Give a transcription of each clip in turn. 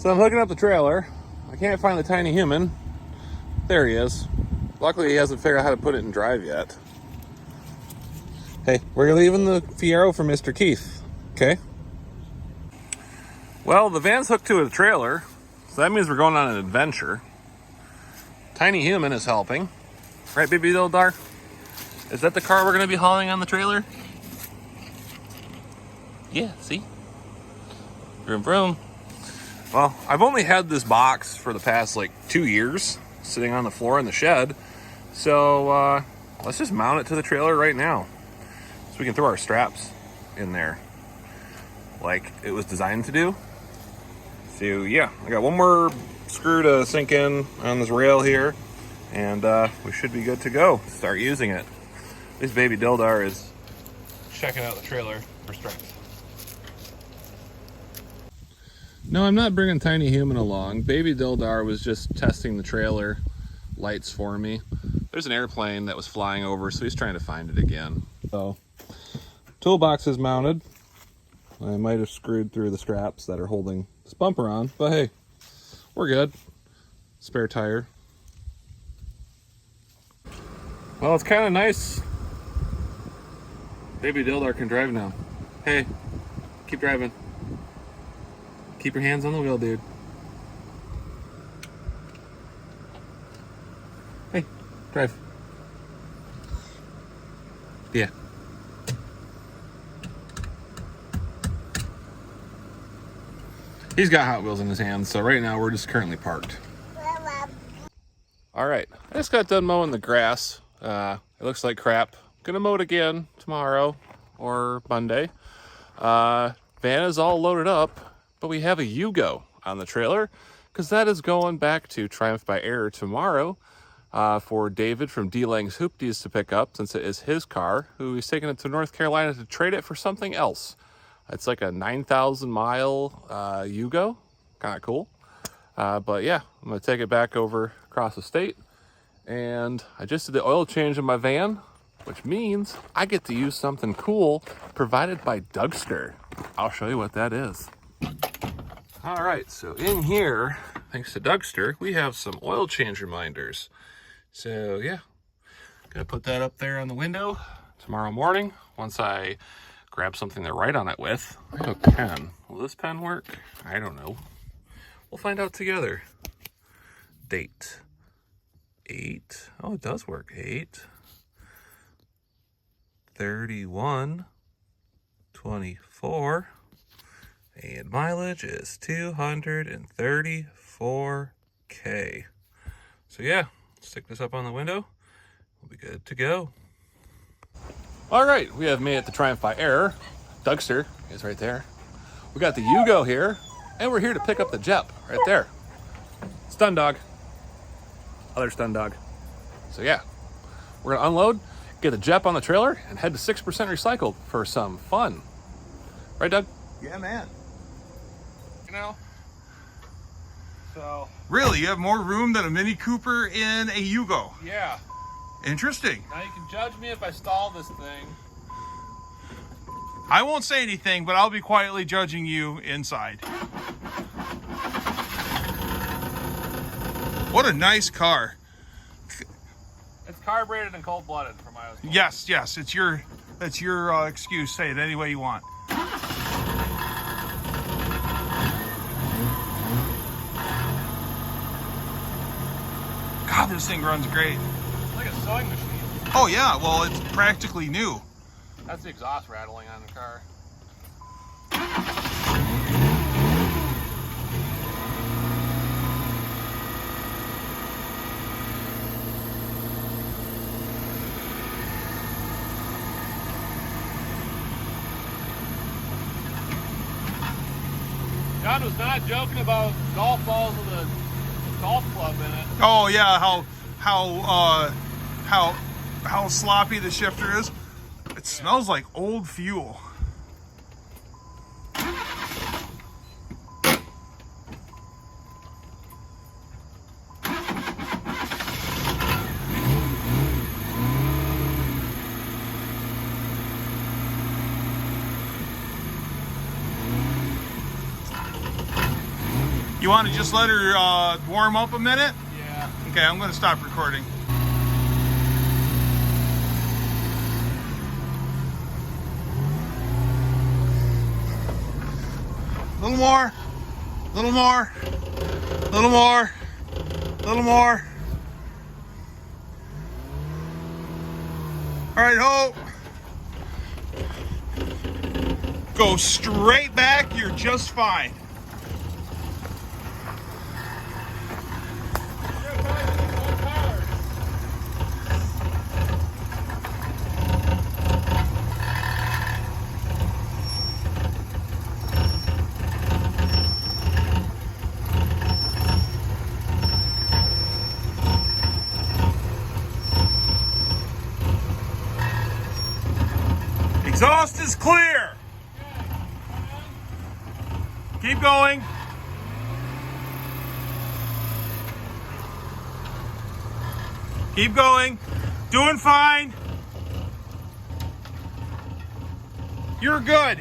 So I'm hooking up the trailer. I can't find the tiny human. There he is. Luckily he hasn't figured out how to put it in drive yet. Hey, we're leaving the Fiero for Mr. Keith, okay? Well, the van's hooked to a trailer, so that means we're going on an adventure. Tiny human is helping. Right, baby Dildar? Is that the car we're gonna be hauling on the trailer? Yeah, see? Vroom vroom. Well, I've only had this box for the past like 2 years, sitting on the floor in the shed. So let's just mount it to the trailer right now, so we can throw our straps in there like it was designed to do. So yeah, I got one more screw to sink in on this rail here, and we should be good to go. Start using it. At least baby Dildar is checking out the trailer for strength. No, I'm not bringing Tiny Human along. Baby Dildar was just testing the trailer lights for me. There's an airplane that was flying over, so he's trying to find it again. So, toolbox is mounted. I might have screwed through the straps that are holding this bumper on, but hey, we're good. Spare tire. Well, it's kind of nice. Baby Dildar can drive now. Hey, keep driving. Keep your hands on the wheel, dude. Hey, drive. Yeah. He's got Hot Wheels in his hands, so right now we're just currently parked. All right, I just got done mowing the grass. It looks like crap. Gonna mow it again tomorrow or Monday. Van is all loaded up. But we have a Yugo on the trailer because that is going back to Triumph by Air tomorrow for David from D-Lang's Hoopties to pick up, since it is his car, who he's taking it to North Carolina to trade it for something else. It's like a 9,000 mile Yugo, kind of cool. But yeah, I'm gonna take it back over across the state, and I just did the oil change in my van, which means I get to use something cool provided by Dougster. I'll show you what that is. All right, so in here, thanks to Dougster, we have some oil change reminders. So yeah, gonna put that up there on the window tomorrow morning once I grab something to write on it with. I have a pen. Will this pen work? I don't know. We'll find out together. Date. 8. Oh, it does work. 8/31/24. And mileage is 234K. So yeah, stick this up on the window. We'll be good to go. All right, we have made it to Triumph by Air. Dougster is right there. We got the Yugo here, and we're here to pick up the Jeep right there. Stun dog. Other stun dog. So yeah, we're gonna unload, get the Jeep on the trailer, and head to 6% recycled for some fun. Right, Doug? Yeah, man. You know, so Really, you have more room than a Mini Cooper in a Yugo. yeah. Interesting. Now you can judge me if I stall this thing. I won't say anything, but I'll be quietly judging you inside. What a nice car. It's carbureted and cold-blooded from my husband. Yes, that's your excuse. Say it any way you want. God, this thing runs great. It's like a sewing machine. Oh yeah, well, it's practically new. That's the exhaust rattling on the car. John was not joking about golf balls with a golf club in it. Oh yeah, how sloppy the shifter is. It smells like old fuel. You want to just let her warm up a minute? Yeah. Okay, I'm going to stop recording. A little more, a little more, a little more, a little more. All right, Hope. Go straight back, you're just fine. Exhaust is clear. Keep going. Keep going. Doing fine. You're good.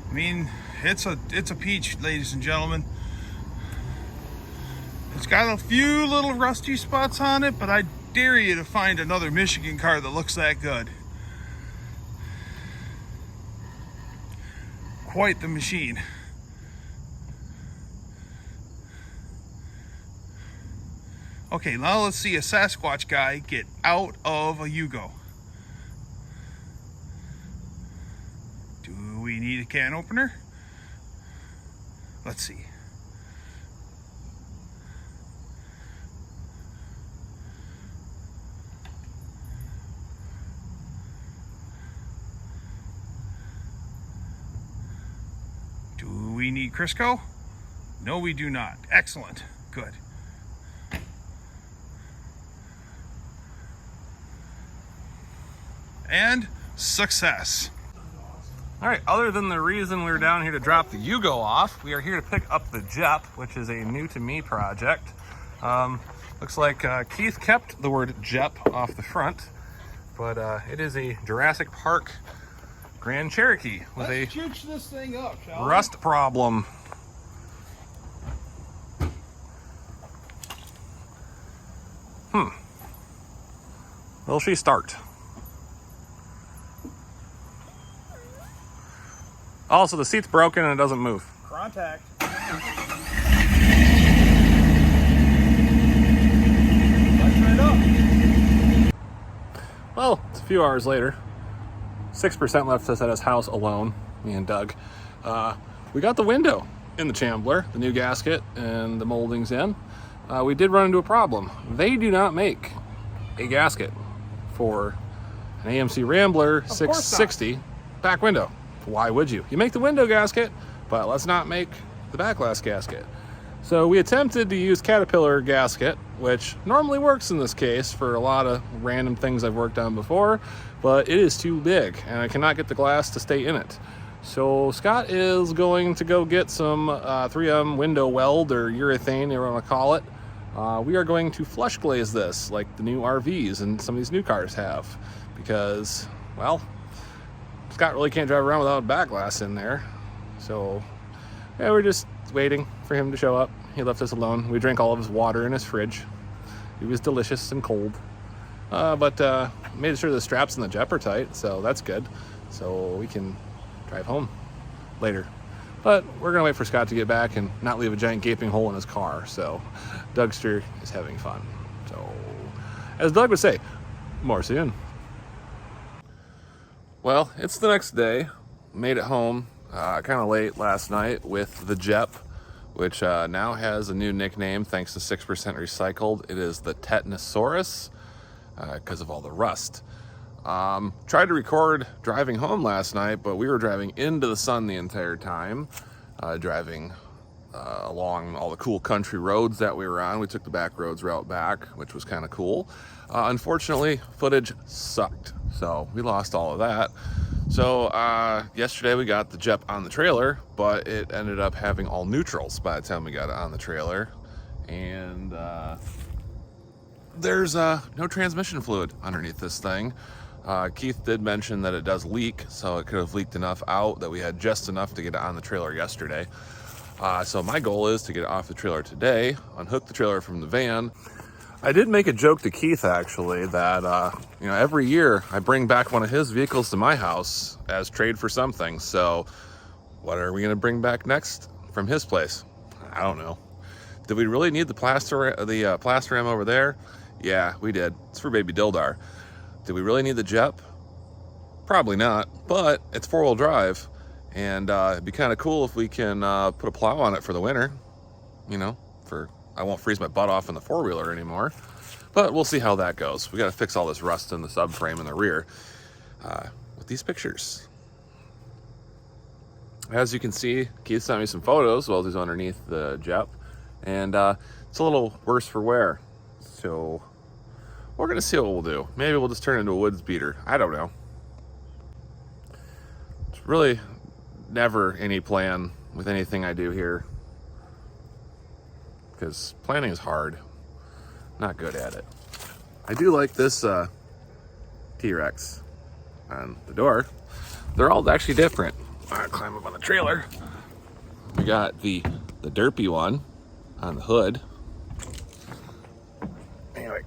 I mean, it's a peach, ladies and gentlemen. It's got a few little rusty spots on it, but I dare you to find another Michigan car that looks that good. Quite the machine. Okay, now let's see a Sasquatch guy get out of a Yugo. Do we need a can opener? Let's see. Do we need Crisco? No, we do not. Excellent. Good. And success. All right, other than the reason we were down here to drop the Yugo off, we are here to pick up the Jeep, which is a new to me project. Looks like Keith kept the word Jeep off the front, but it is a Jurassic Park Grand Cherokee with Let's chooch this thing up, shall we? rust problem. Will she start? Also, the seat's broken and it doesn't move. Contact. Well, it's a few hours later. 6% left us at his house alone, me and Doug. We got the window in the Chambler, the new gasket and the moldings in. We did run into a problem. They do not make a gasket for an AMC Rambler 660 back window. Why would you? You make the window gasket, but let's not make the back glass gasket. So we attempted to use Caterpillar gasket, which normally works in this case for a lot of random things I've worked on before, but it is too big and I cannot get the glass to stay in it. So Scott is going to go get some 3M window weld or urethane, you want to call it. We are going to flush glaze this like the new RVs and some of these new cars have, because, well, Scott really can't drive around without a back glass in there. So yeah, we're just waiting for him to show up. He left us alone. We drank all of his water in his fridge. It was delicious and cold. But made sure the straps in the Jeep are tight, so that's good. So we can drive home later. But we're gonna wait for Scott to get back and not leave a giant gaping hole in his car. So Dougster is having fun. So as Doug would say, more soon. Well, it's the next day. Made it home kind of late last night with the Jeep, which now has a new nickname thanks to 6% recycled. It is the Tetanosaurus because of all the rust. Tried to record driving home last night, but we were driving into the sun the entire time, driving along all the cool country roads that we were on. We took the back roads route back, which was kind of cool. Unfortunately, footage sucked, so we lost all of that. So yesterday we got the Jeep on the trailer, but it ended up having all neutrals by the time we got it on the trailer. And there's no transmission fluid underneath this thing. Keith did mention that it does leak, so it could have leaked enough out that we had just enough to get it on the trailer yesterday. So my goal is to get it off the trailer today, unhook the trailer from the van. I did make a joke to Keith, actually, that every year I bring back one of his vehicles to my house as trade for something. So what are we going to bring back next from his place? I don't know. Did we really need the plaster ram over there? Yeah, we did. It's for baby Dildar. Did we really need the Jeep? Probably not, but it's 4-wheel drive, and it'd be kind of cool if we can put a plow on it for the winter. I won't freeze my butt off in the 4-wheeler anymore, but we'll see how that goes. We got to fix all this rust in the subframe in the rear with these pictures. As you can see, Keith sent me some photos while he's underneath the Jeep, and it's a little worse for wear. So we're gonna see what we'll do. Maybe we'll just turn it into a woods beater. I don't know. It's really never any plan with anything I do here, because planning is hard. Not good at it. I do like this T-Rex on the door. They're all actually different. All right, climb up on the trailer. We got the derpy one on the hood. Anyway,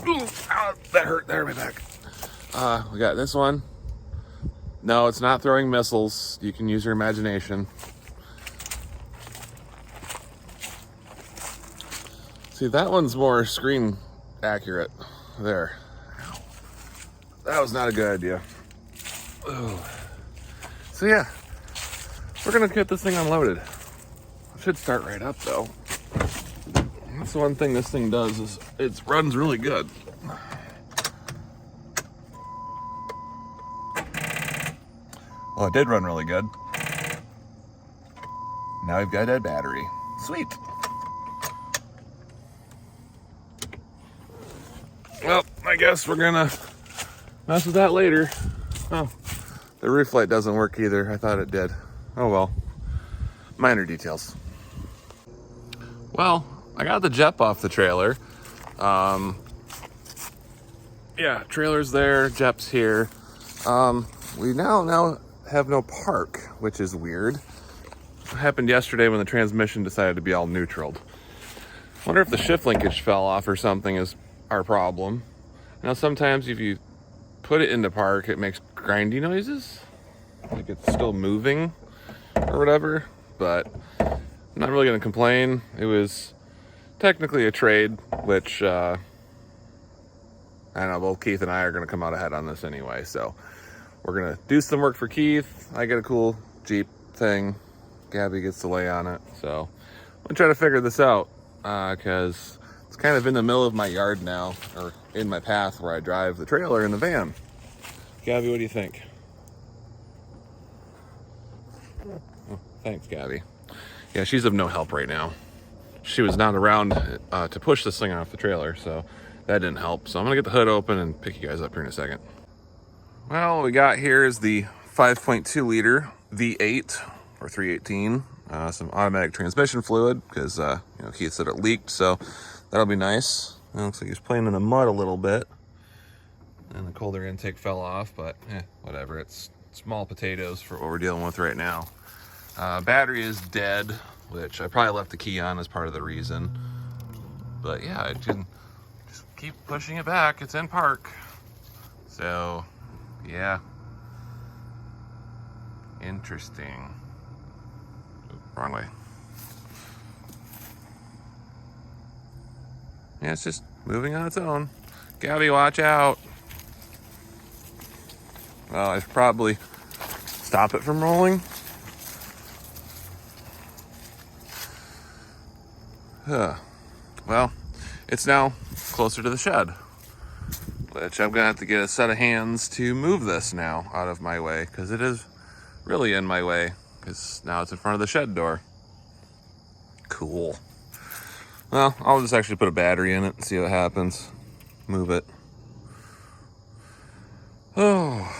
ooh, ow, that hurt. There, my back. We got this one. No, it's not throwing missiles. You can use your imagination. See, that one's more screen accurate. There. Ow. That was not a good idea. Ooh. So yeah, we're gonna get this thing unloaded. It should start right up though. That's the one thing this thing does, is it runs really good. Well, it did run really good. Now we've got a battery. Sweet. Well, I guess we're gonna mess with that later. Oh, the roof light doesn't work either. I thought it did. Oh well. Minor details. Well, I got the Jeep off the trailer. Yeah, trailer's there, Jeep's here. We now have no park, which is weird. It happened yesterday when the transmission decided to be all neutraled. Wonder if the shift linkage fell off or something is our problem. Now sometimes if you put it into park, it makes grindy noises, like it's still moving or whatever, but I'm not really gonna complain. It was technically a trade, which I don't know, both Keith and I are gonna come out ahead on this anyway, so we're gonna do some work for Keith. I get a cool Jeep thing, Gabby gets to lay on it, so I'm gonna try to figure this out, because it's kind of in the middle of my yard now, or in my path where I drive the trailer in the van. Gabby, what do you think? Oh, thanks, Gabby. Yeah, she's of no help right now. She was not around to push this thing off the trailer, so that didn't help. So I'm gonna get the hood open and pick you guys up here in a second. Well, what we got here is the 5.2 liter V8 or 318. Some automatic transmission fluid, because Keith said it leaked, so that'll be nice. It looks like he's playing in the mud a little bit, and the colder intake fell off, but whatever. It's small potatoes for what we're dealing with right now. Battery is dead, which I probably left the key on as part of the reason. But yeah, I can just keep pushing it back. It's in park. So yeah. Interesting. Oop, wrong way. Yeah, it's just moving on its own. Gabby, watch out. Well, I should probably stop it from rolling. Well, it's now closer to the shed, which I'm gonna have to get a set of hands to move this now out of my way, because it is really in my way, because now it's in front of the shed door. Cool. Well, I'll just actually put a battery in it and see what happens. Move it. Oh,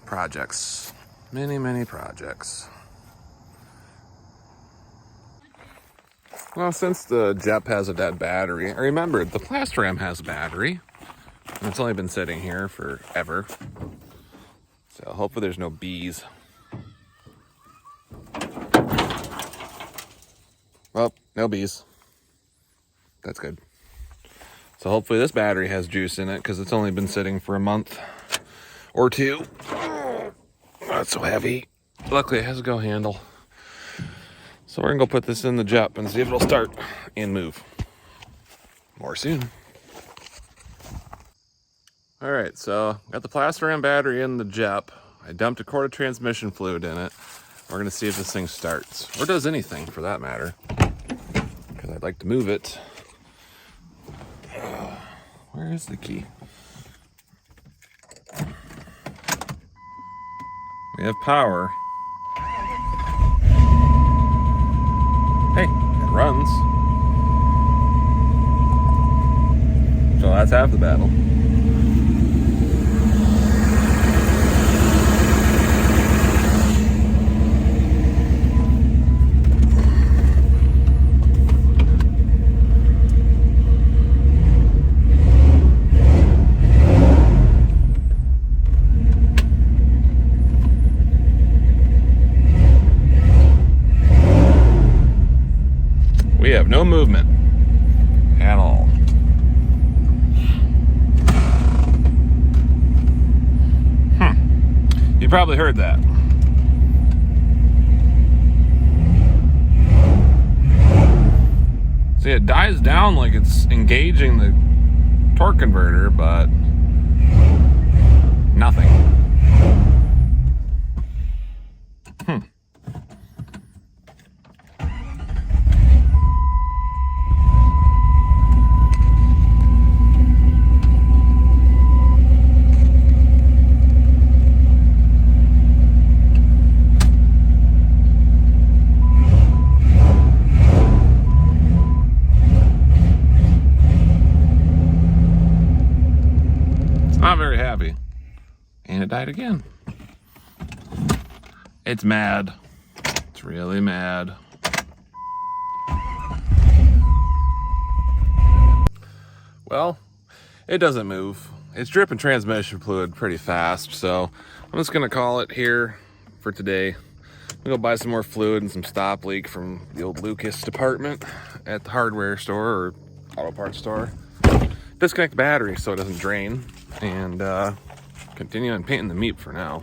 projects. Many projects. Well, since the Jeep has a dead battery, I remembered the plaster ram has a battery. It's only been sitting here forever. So hopefully there's no bees. Well, no bees. That's good. So hopefully this battery has juice in it because it's only been sitting for a month or two. Not so heavy. Luckily it has a go handle. So we're gonna go put this in the Jeep and see if it'll start and move. More soon. All right, so got the Plastiram battery in the Jeep. I dumped a quart of transmission fluid in it. We're gonna see if this thing starts, or does anything for that matter, because I'd like to move it. Where is the key? We have power. Hey, it runs. So that's half the battle. We have no movement at all. You probably heard that. See, it dies down like it's engaging the torque converter, but nothing. Not very happy. And it died again. It's mad. It's really mad. Well, it doesn't move. It's dripping transmission fluid pretty fast, so I'm just gonna call it here for today. I'm gonna go buy some more fluid and some stop leak from the old Lucas department at the hardware store or auto parts store. Disconnect the battery so it doesn't drain, and continue on painting the meat for now.